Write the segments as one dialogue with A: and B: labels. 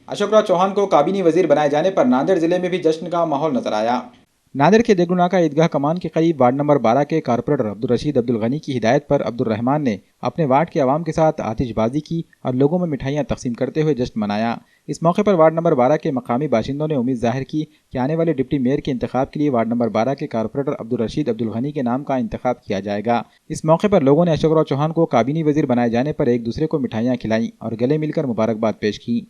A: अशोकराव चौहान को काबीनी वजीर बनाए जाने पर नांदेड़ जिले में भी जश्न का माहौल नजर आया। नांदेड़ के देगलुनाका ईदगाह कमान के करीब वार्ड नंबर 12 के कारपोरेटर अब्दुल रशीद अब्दुल गनी की हिदायत पर अब्दुल रहमान ने अपने वार्ड के आवाम के साथ आतिशबाजी की और लोगों में मिठाइयां तकसीम करते हुए जश्न मनाया। इस मौके पर वार्ड नंबर 12 के मकामी बाशिंदों ने उम्मीद जाहिर की कि आने वाले डिप्टी मेयर के इंतखाब के लिए वार्ड नंबर 12 के कारपोरेटर अब्दुल रशीद अब्दुल गनी के नाम का इंतखाब किया जाएगा। इस मौके पर लोगों ने अशोकराव चौहान को काबीनी वजीर बनाए जाने पर एक दूसरे को मिठाइयां खिलाई और गले मिलकर मुबारकबाद पेश की।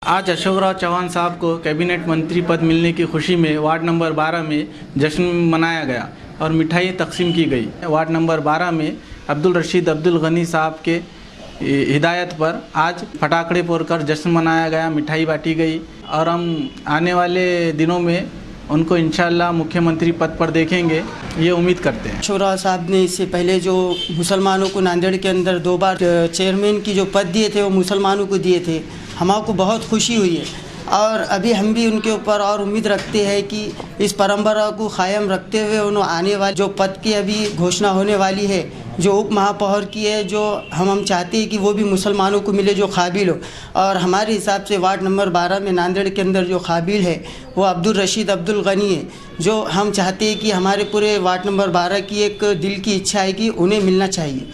B: आज अशोकराव चौहान साहब को कैबिनेट मंत्री पद मिलने की खुशी में वार्ड नंबर 12 में जश्न मनाया गया और मिठाई तकसीम की गई। वार्ड नंबर 12 में अब्दुल रशीद अब्दुल गनी साहब के हिदायत पर आज फटाकड़े फोड़कर जश्न मनाया गया, मिठाई बांटी गई और हम आने वाले दिनों में उनको इंशाल्लाह मुख्यमंत्री पद पर देखेंगे, ये उम्मीद करते हैं।
C: अशोकराव साहब ने इससे पहले जो मुसलमानों को नांदेड़ के अंदर 2 बार चेयरमैन की जो पद दिए थे वो मुसलमानों को दिए थे। हमको बहुत खुशी हुई है और अभी हम भी उनके ऊपर और उम्मीद रखते हैं कि इस परंपरा को कायम रखते हुए उन्होंने आने वाले जो पद की अभी घोषणा होने वाली है, जो उप महापौर की है, जो हम चाहते हैं कि वो भी मुसलमानों को मिले जो काबिल हो। और हमारे हिसाब से वार्ड नंबर 12 में नांदेड़ के अंदर जो काबिल है वो अब्दुल रशीद अब्दुल गनी है, जो हम चाहते हैं कि हमारे पूरे वार्ड नंबर 12 की एक दिल की इच्छा है कि उन्हें मिलना चाहिए।